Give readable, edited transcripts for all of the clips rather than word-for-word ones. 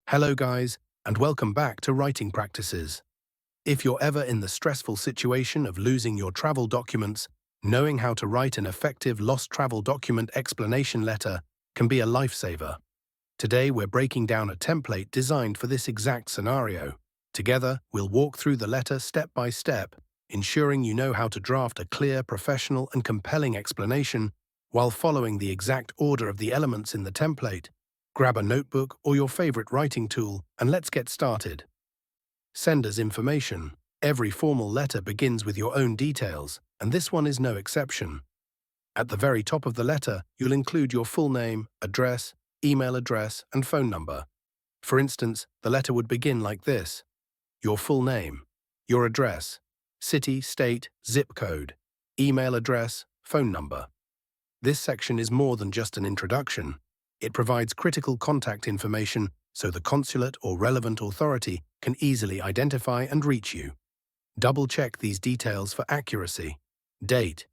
Hello guys, and welcome back to Writing Practices. If you're ever in the stressful situation of losing your travel documents, knowing how to write an effective lost travel document explanation letter can be a lifesaver. Today we're breaking down a template designed for this exact scenario. Together, we'll walk through the letter step by step, ensuring you know how to draft a clear, professional, and compelling explanation while following the exact order of the elements in the template. Grab a notebook or your favorite writing tool and let's get started. Sender's information. Every formal letter begins with your own details, and this one is no exception. At the very top of the letter, you'll include your full name, address, email address, and phone number. For instance, the letter would begin like this: your full name, your address, city, state, zip code, email address, phone number. This section is more than just an introduction. It provides critical contact information so the consulate or relevant authority can easily identify and reach you. Double-check these details for accuracy. Date.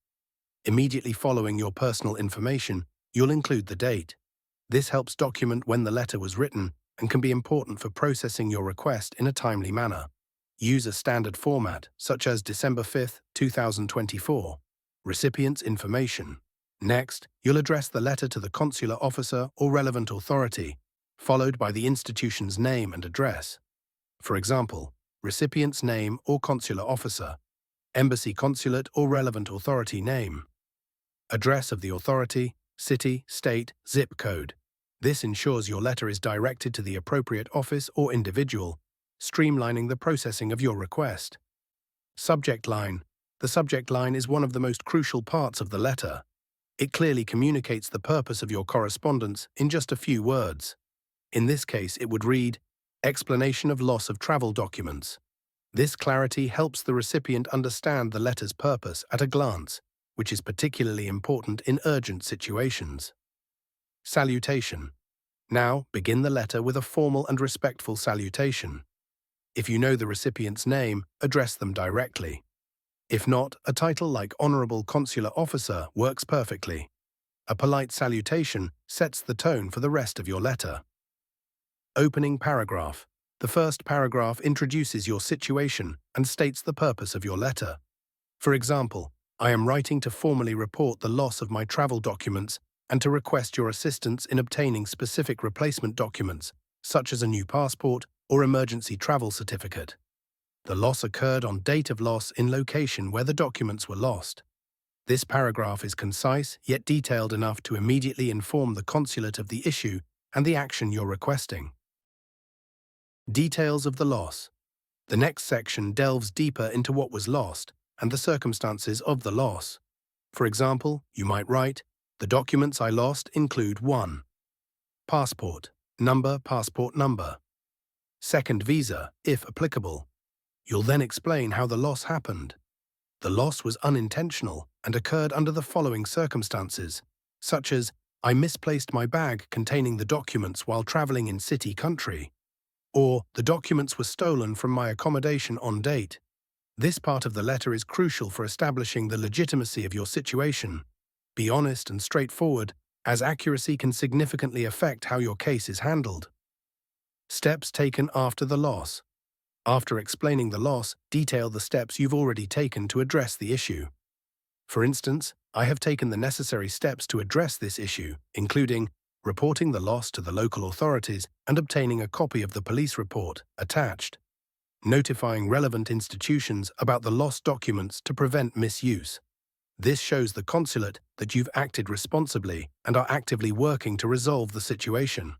Immediately following your personal information, you'll include the date. This helps document when the letter was written and can be important for processing your request in a timely manner. Use a standard format, such as December 5, 2024. Recipient's information. Next, you'll address the letter to the consular officer or relevant authority, followed by the institution's name and address. For example, recipient's name or consular officer, embassy consulate or relevant authority name. Address of the authority, city, state, zip code. This ensures your letter is directed to the appropriate office or individual, streamlining the processing of your request. Subject line. The subject line is one of the most crucial parts of the letter. It clearly communicates the purpose of your correspondence in just a few words. In this case, it would read, "Explanation of loss of travel documents." This clarity helps the recipient understand the letter's purpose at a glance, which is particularly important in urgent situations. Salutation. Now, begin the letter with a formal and respectful salutation. If you know the recipient's name, address them directly. If not, a title like Honorable Consular Officer works perfectly. A polite salutation sets the tone for the rest of your letter. Opening paragraph. The first paragraph introduces your situation and states the purpose of your letter. For example, I am writing to formally report the loss of my travel documents and to request your assistance in obtaining specific replacement documents, such as a new passport or emergency travel certificate. The loss occurred on date of loss in location where the documents were lost. This paragraph is concise yet detailed enough to immediately inform the consulate of the issue and the action you're requesting. Details of the loss. The next section delves deeper into what was lost and the circumstances of the loss. For example, you might write, "The documents I lost include 1. Passport number. Second visa, if applicable." You'll then explain how the loss happened. The loss was unintentional and occurred under the following circumstances, such as, I misplaced my bag containing the documents while traveling in city country, or the documents were stolen from my accommodation on date. This part of the letter is crucial for establishing the legitimacy of your situation. Be honest and straightforward, as accuracy can significantly affect how your case is handled. Steps taken after the loss. After explaining the loss, detail the steps you've already taken to address the issue. For instance, I have taken the necessary steps to address this issue, including reporting the loss to the local authorities and obtaining a copy of the police report attached, notifying relevant institutions about the lost documents to prevent misuse. This shows the consulate that you've acted responsibly and are actively working to resolve the situation.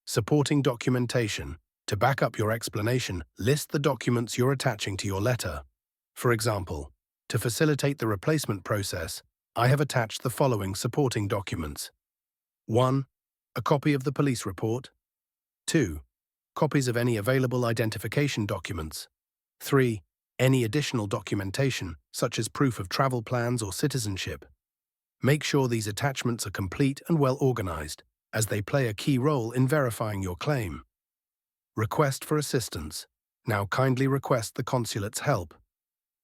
Supporting documentation. To back up your explanation, list the documents you're attaching to your letter. For example, to facilitate the replacement process, I have attached the following supporting documents. 1. A copy of the police report. 2. Copies of any available identification documents. 3. Any additional documentation, such as proof of travel plans or citizenship. Make sure these attachments are complete and well organized, as they play a key role in verifying your claim. Request for assistance. Now kindly request the consulate's help.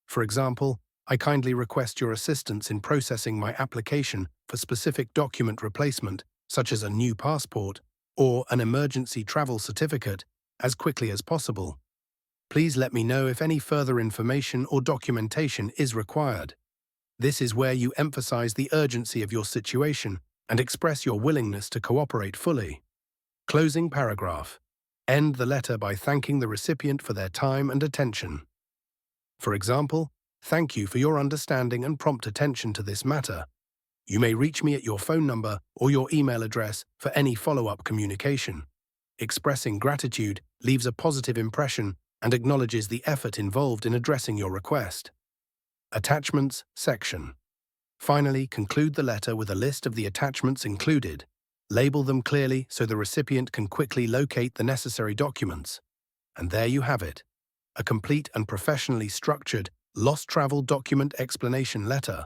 For example, I kindly request your assistance in processing my application for specific document replacement, such as a new passport or an emergency travel certificate as quickly as possible. Please let me know if any further information or documentation is required. This is where you emphasize the urgency of your situation and express your willingness to cooperate fully. Closing paragraph. End the letter by thanking the recipient for their time and attention. For example, thank you for your understanding and prompt attention to this matter. You may reach me at your phone number or your email address for any follow-up communication. Expressing gratitude leaves a positive impression and acknowledges the effort involved in addressing your request. Attachments section. Finally, conclude the letter with a list of the attachments included. Label them clearly so the recipient can quickly locate the necessary documents. And there you have it, a complete and professionally structured lost travel document explanation letter.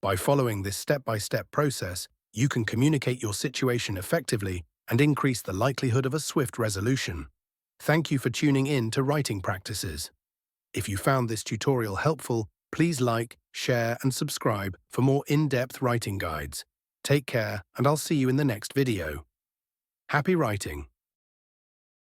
By following this step-by-step process, you can communicate your situation effectively and increase the likelihood of a swift resolution. Thank you for tuning in to Writing Practices. If you found this tutorial helpful, please like, share, and subscribe for more in-depth writing guides. Take care, and I'll see you in the next video. Happy writing!